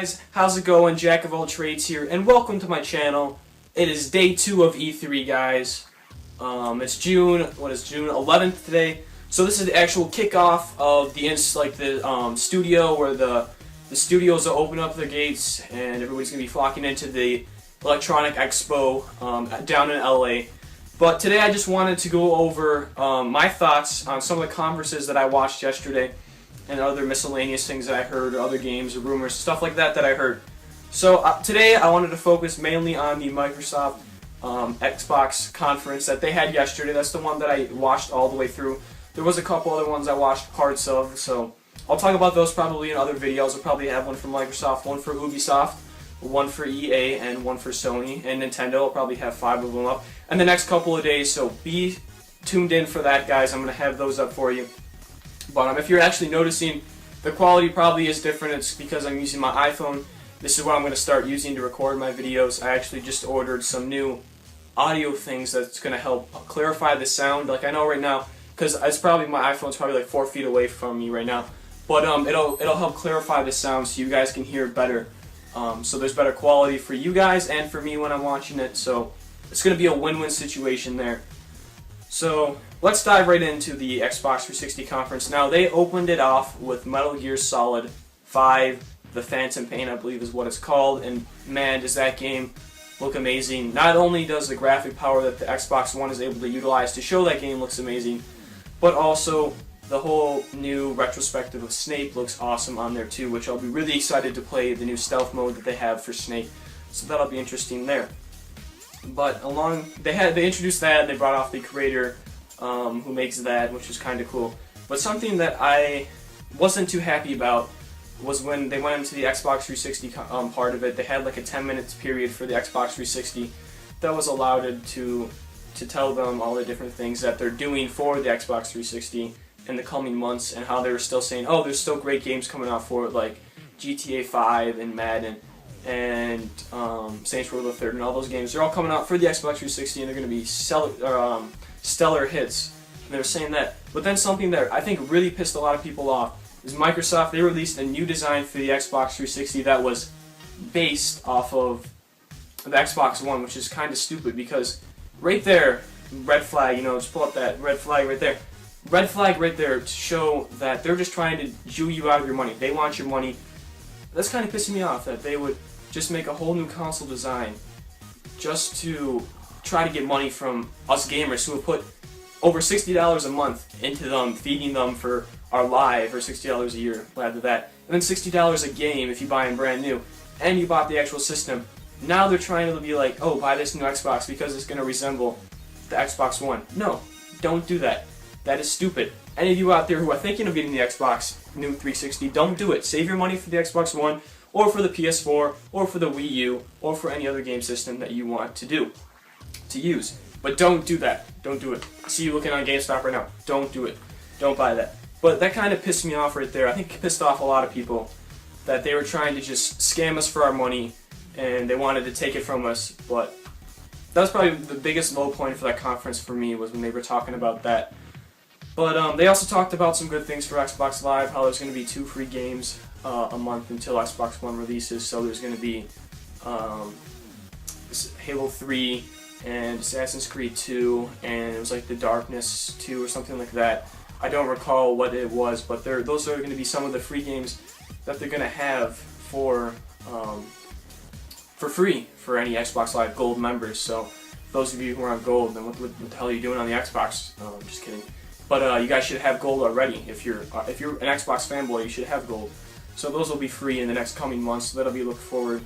guys, how's it going? Jack of all trades here, and welcome to my channel. It is day 2 of E3, guys. It's June 11th today. So this is the actual kickoff of the studio where the studios will open up their gates and everybody's gonna be flocking into the Electronic Expo down in LA. But today I just wanted to go over my thoughts on some of the conferences that I watched yesterday and other miscellaneous things that I heard, or other games, or rumors, stuff like that I heard. So today I wanted to focus mainly on the Microsoft Xbox conference that they had yesterday. That's the one that I watched all the way through. There was a couple other ones I watched parts of, so I'll talk about those probably in other videos. I'll probably have one for Microsoft, one for Ubisoft, one for EA, and one for Sony and Nintendo. I'll probably have 5 of them up in the next couple of days, so be tuned in for that, guys. I'm going to have those up for you. But if you're actually noticing, the quality probably is different. It's because I'm using my iPhone. This is what I'm going to start using to record my videos. I actually just ordered some new audio things that's going to help clarify the sound. Like, I know right now, because it's probably, my iPhone's probably like 4 feet away from me right now, but it'll help clarify the sound so you guys can hear better. So there's better quality for you guys and for me when I'm watching it. So it's going to be a win-win situation there. So let's dive right into the Xbox 360 conference. Now, they opened it off with Metal Gear Solid 5, The Phantom Pain, I believe is what it's called, and man, does that game look amazing. Not only does the graphic power that the Xbox One is able to utilize to show that game looks amazing, but also the whole new retrospective of Snake looks awesome on there too, which I'll be really excited to play the new stealth mode that they have for Snake, so that'll be interesting there. But they introduced that, and they brought off the creator who makes that, which was kind of cool. But something that I wasn't too happy about was when they went into the Xbox 360 part of it. They had like a 10 minutes period for the Xbox 360 that was allowed to tell them all the different things that they're doing for the Xbox 360 in the coming months, and how they were still saying, oh, there's still great games coming out for it, like GTA 5 and Madden and Saints Row the Third, and all those games. They're all coming out for the Xbox 360, and they're going to be stellar hits. And they were saying that. But then something that I think really pissed a lot of people off is Microsoft. They released a new design for the Xbox 360 that was based off of the Xbox One, which is kind of stupid because right there, red flag, just pull up that red flag right there. Red flag right there to show that they're just trying to Jew you out of your money. They want your money. That's kind of pissing me off that they would just make a whole new console design just to try to get money from us gamers who have put over $60 a month into them, feeding them for our live, or $60 a year, rather that, and then $60 a game if you buy them brand new, and you bought the actual system. Now they're trying to be like, oh, buy this new Xbox because it's going to resemble the Xbox One. No, don't do that. That is stupid. Any of you out there who are thinking of getting the Xbox new 360, don't do it. Save your money for the Xbox One, or for the PS4, or for the Wii U, or for any other game system that you want to use. But don't do that. Don't do it. I see you looking on GameStop right now. Don't do it. Don't buy that. But that kind of pissed me off right there. I think it pissed off a lot of people that they were trying to just scam us for our money, and they wanted to take it from us. But that was probably the biggest low point for that conference for me, was when they were talking about that. But they also talked about some good things for Xbox Live, how there's going to be 2 free games a month until Xbox One releases. So there's going to be Halo 3 and Assassin's Creed 2, and it was like The Darkness 2 or something like that. I don't recall what it was, but those are going to be some of the free games that they're going to have for free for any Xbox Live Gold members. So those of you who are on Gold, then what the hell are you doing on the Xbox? Just kidding. But you guys should have Gold already. If you're an Xbox fanboy, you should have Gold. So those will be free in the next coming months. So that'll be looking forward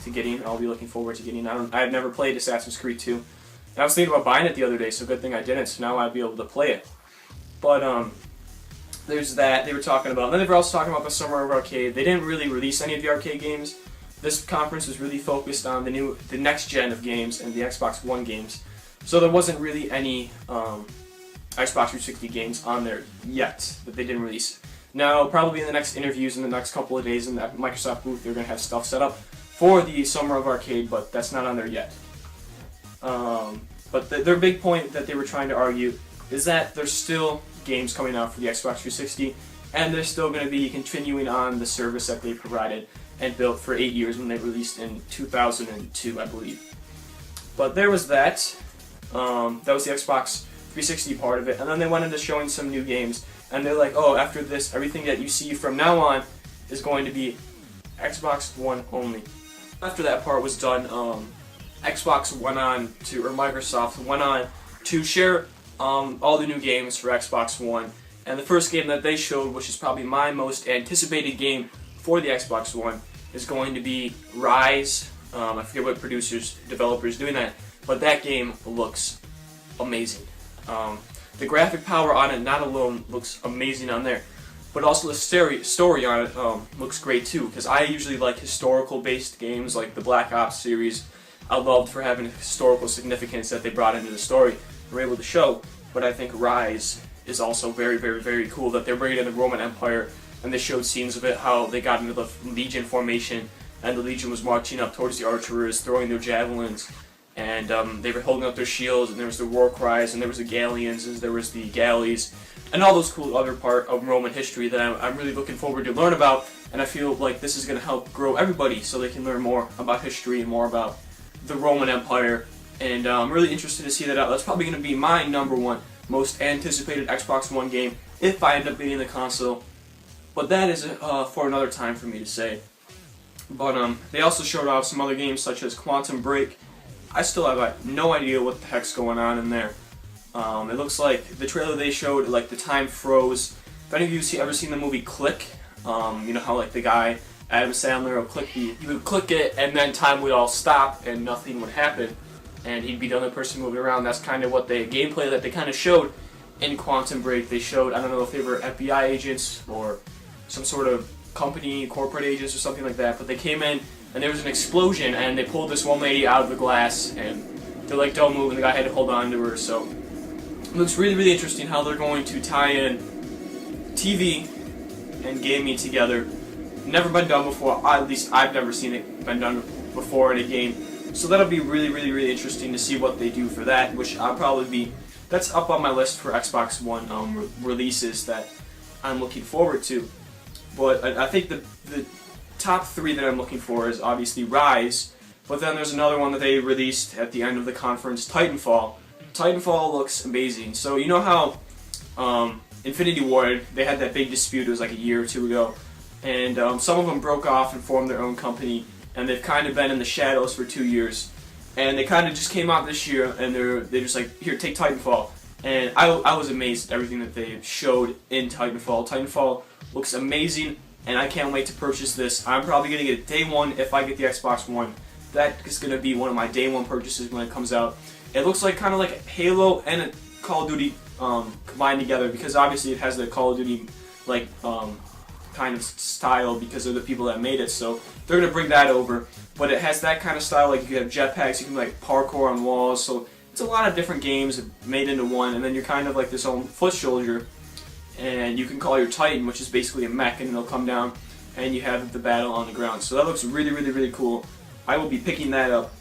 to getting. I'll be looking forward to getting. I've never played Assassin's Creed 2. And I was thinking about buying it the other day, so good thing I didn't. So now I'd be able to play it. But there's that they were talking about. And then they were also talking about the Summer of Arcade. They didn't really release any of the arcade games. This conference was really focused on the next gen of games and the Xbox One games. So there wasn't really any Xbox 360 games on there yet that they didn't release. Now, probably in the next interviews in the next couple of days in the Microsoft booth, they're going to have stuff set up for the Summer of Arcade, but that's not on there yet. But their big point that they were trying to argue is that there's still games coming out for the Xbox 360, and they're still going to be continuing on the service that they provided. and built for 8 years when they released in 2002, I believe. But there was that. That was the Xbox 360 part of it, and then they went into showing some new games, and they're like, oh, after this, everything that you see from now on is going to be Xbox One only. After that part was done, Xbox went on to, or Microsoft went on to share all the new games for Xbox One, and the first game that they showed, which is probably my most anticipated game for the Xbox One, is going to be Rise. I forget what developers doing that, but that game looks amazing. The graphic power on it not alone looks amazing on there, but also the story on it looks great too, because I usually like historical based games like the Black Ops series. I loved for having historical significance that they brought into the story and were able to show, but I think Rise is also very, very, very cool that they're bringing in the Roman Empire, and they showed scenes of it, how they got into the Legion formation, and the Legion was marching up towards the archers, throwing their javelins, and they were holding up their shields, and there was the war cries, and there was the galleons, and there was the galleys, and all those cool other part of Roman history that I'm really looking forward to learn about, and I feel like this is going to help grow everybody so they can learn more about history and more about the Roman Empire, and I'm really interested to see that out. That's probably going to be my #1 most anticipated Xbox One game if I end up getting the console, but that is for another time for me to say. But they also showed off some other games such as Quantum Break. I still have no idea what the heck's going on in there. It looks like the trailer they showed, like the time froze. If any of you ever seen the movie Click, you know how like the guy Adam Sandler would click it and then time would all stop and nothing would happen, and he'd be the only person moving around. That's kind of what the gameplay that they kind of showed in Quantum Break. They showed, I don't know if they were FBI agents or some sort of corporate agents or something like that, but they came in and there was an explosion and they pulled this one lady out of the glass and they're like, don't move, and the guy had to hold on to her. So it looks really, really interesting how they're going to tie in TV and gaming together. Never been done before, at least I've never seen it been done before in a game. So that'll be really, really, really interesting to see what they do for that, which that's up on my list for Xbox One releases that I'm looking forward to. But I think the top 3 that I'm looking for is obviously Rise, but then there's another one that they released at the end of the conference, Titanfall. Titanfall looks amazing. So you know how Infinity Ward, they had that big dispute, it was like a year or 2 ago, and some of them broke off and formed their own company, and they've kind of been in the shadows for 2 years, and they kind of just came out this year, and they're just like, here, take Titanfall. And I was amazed at everything that they showed in Titanfall. Titanfall looks amazing, and I can't wait to purchase this. I'm probably going to get it day 1 if I get the Xbox One. That is going to be one of my day 1 purchases when it comes out. It looks like kind of like Halo and a Call of Duty combined together, because obviously it has the Call of Duty like kind of style because of the people that made it, so they're going to bring that over. But it has that kind of style, like you can have jetpacks, you can like parkour on walls, so it's a lot of different games made into one, and then you're kind of like this own foot soldier, and you can call your Titan, which is basically a mech, and it'll come down, and you have the battle on the ground. So that looks really, really, really cool. I will be picking that up.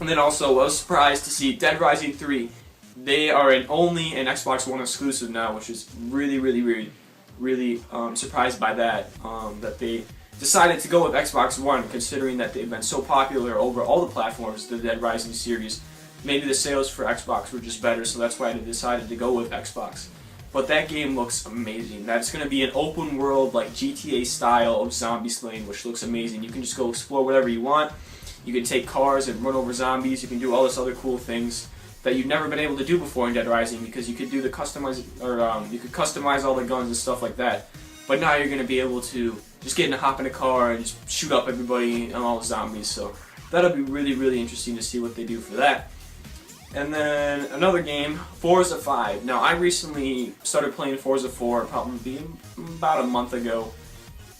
And then also, I was surprised to see Dead Rising 3. They are only an Xbox One exclusive now, which is really, really, really, really surprised by that. That they decided to go with Xbox One, considering that they've been so popular over all the platforms, the Dead Rising series. Maybe the sales for Xbox were just better, so that's why they decided to go with Xbox. But that game looks amazing. That's going to be an open world, like GTA style of zombie slaying, which looks amazing. You can just go explore whatever you want. You can take cars and run over zombies. You can do all this other cool things that you've never been able to do before in Dead Rising, because you could do the you could customize all the guns and stuff like that. But now you're going to be able to just hop in a car and just shoot up everybody and all the zombies. So that'll be really, really interesting to see what they do for that. And then another game, Forza 5. Now, I recently started playing Forza 4 probably about a month ago,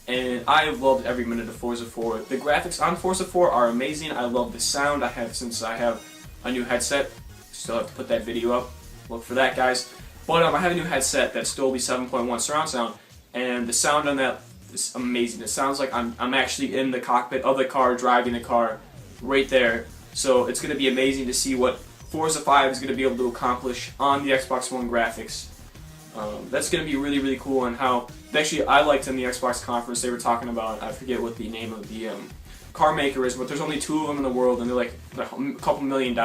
and I have loved every minute of Forza 4. The graphics on Forza 4 are amazing. I love the sound. Since I have a new headset. Still have to put that video up. Look for that, guys. But I have a new headset that's Dolby 7.1 surround sound, and the sound on that is amazing. It sounds like I'm actually in the cockpit of the car, driving the car right there. So it's going to be amazing to see what Forza 5 is going to be able to accomplish on the Xbox One graphics. That's going to be really, really cool. And how actually I liked in the Xbox conference they were talking about, I forget what the name of the car maker is, but there's only 2 of them in the world, and they're like a couple $1 million.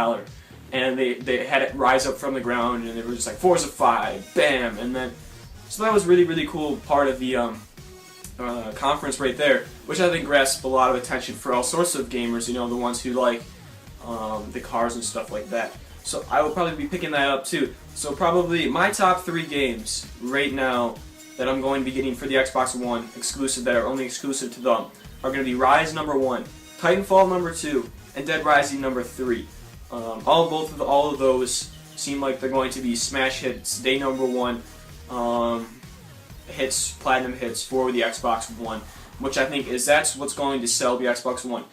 And they had it rise up from the ground, and they were just like Forza 5, bam, and then so that was really, really cool part of the conference right there, which I think grasped a lot of attention for all sorts of gamers, you know, the ones who like the cars and stuff like that. So I will probably be picking that up too. So probably my top 3 games right now that I'm going to be getting for the Xbox One exclusive, that are only exclusive to them, are going to be Rise #1, Titanfall #2, and Dead Rising #3. All of those seem like they're going to be smash hits, day #1 hits, platinum hits for the Xbox One, which I think that's what's going to sell the Xbox One.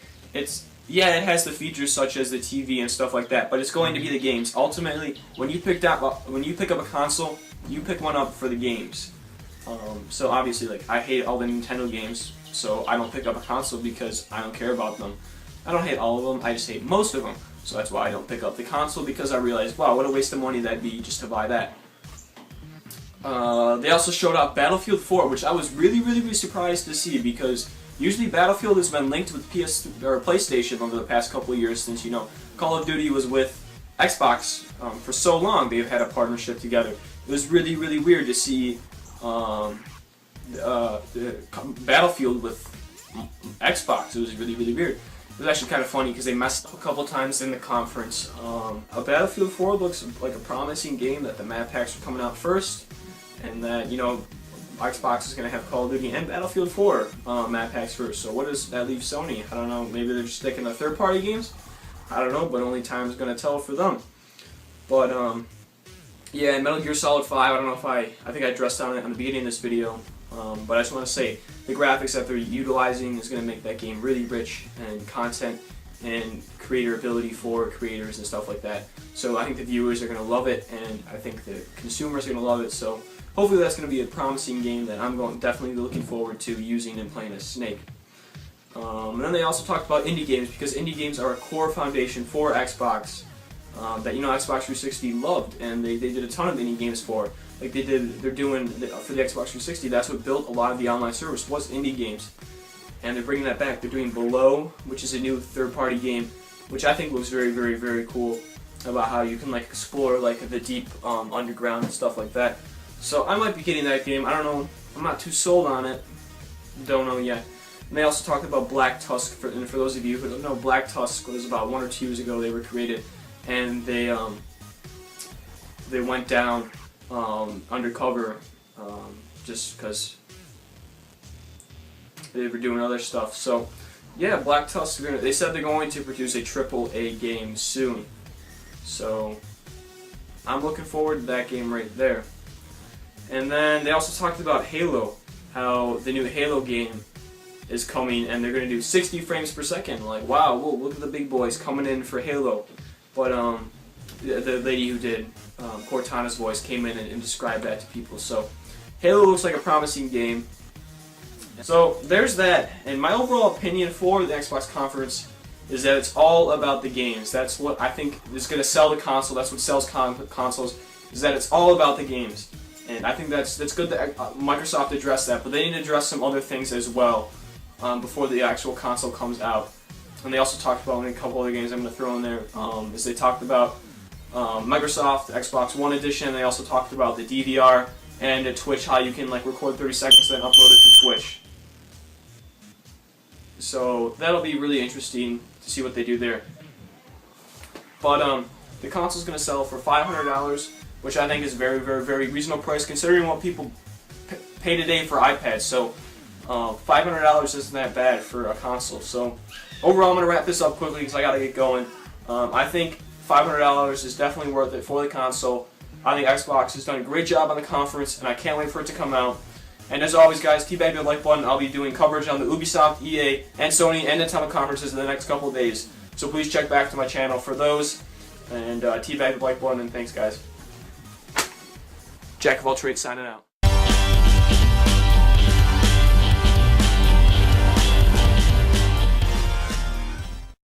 Yeah, it has the features such as the TV and stuff like that, but it's going to be the games. Ultimately, when you pick up a console, you pick one up for the games. So obviously, like, I hate all the Nintendo games, so I don't pick up a console because I don't care about them. I don't hate all of them, I just hate most of them. So that's why I don't pick up the console, because I realized, wow, what a waste of money that'd be just to buy that. They also showed off Battlefield 4, which I was really, really, really surprised to see, because usually Battlefield has been linked with PlayStation over the past couple of years, since, you know, Call of Duty was with Xbox for so long. They've had a partnership together. It was really, really weird to see Battlefield with Xbox. It was really, really weird. It was actually kind of funny because they messed up a couple times in the conference. Battlefield 4 looks like a promising game, that the map packs are coming out first, and that, you know, Xbox is going to have Call of Duty and Battlefield 4 map packs first. So what does that leave Sony? I don't know. Maybe they're just sticking to third-party games? I don't know, but only time is going to tell for them. But, yeah, Metal Gear Solid 5, I don't know if I think I addressed on it on the beginning of this video. But I just want to say, the graphics that they're utilizing is going to make that game really rich, and content and creator ability for creators and stuff like that. So I think the viewers are going to love it, and I think the consumers are going to love it. So hopefully that's going to be a promising game that I'm definitely looking forward to using and playing as Snake. And then they also talked about indie games, because indie games are a core foundation for Xbox that, you know, Xbox 360 loved, and they did a ton of indie games for. Like they're doing for the Xbox 360. That's what built a lot of the online service, was indie games, and they're bringing that back. They're doing Below, which is a new third-party game, which I think looks very, very, very cool, about how you can like explore like the deep underground and stuff like that. So I might be getting that game. I don't know. I'm not too sold on it. Don't know yet. And they also talked about Black Tusk. And for those of you who don't know, Black Tusk was about 1 or 2 years ago. They were created, and they went down undercover just because they were doing other stuff. So yeah, Black Tusk, they said they're going to produce a AAA game soon. So I'm looking forward to that game right there. And then they also talked about Halo, how the new Halo game is coming, and they're going to do 60 frames per second. Like, wow, whoa, look at the big boys coming in for Halo. But the lady who did Cortana's voice came in and described that to people. So Halo looks like a promising game. So there's that. And my overall opinion for the Xbox conference is that it's all about the games. That's what I think is going to sell the console. That's what sells consoles, is that it's all about the games. And I think that's good that Microsoft addressed that, but they need to address some other things as well before the actual console comes out. And they also talked about, in a couple other games I'm going to throw in there, is they talked about Microsoft Xbox One Edition. They also talked about the DVR and Twitch, how you can like record 30 seconds and then upload it to Twitch. So that'll be really interesting to see what they do there. But the console's going to sell for $500, which I think is very, very, very reasonable price considering what people pay today for iPads. So $500 isn't that bad for a console. So overall, I'm going to wrap this up quickly because I got to get going. I think $500 is definitely worth it for the console. I think Xbox has done a great job on the conference, and I can't wait for it to come out. And as always, guys, teabag the like button. I'll be doing coverage on the Ubisoft, EA, and Sony and Nintendo conferences in the next couple of days. So please check back to my channel for those. And teabag the like button, and thanks, guys. JackOfAlTrade signing out.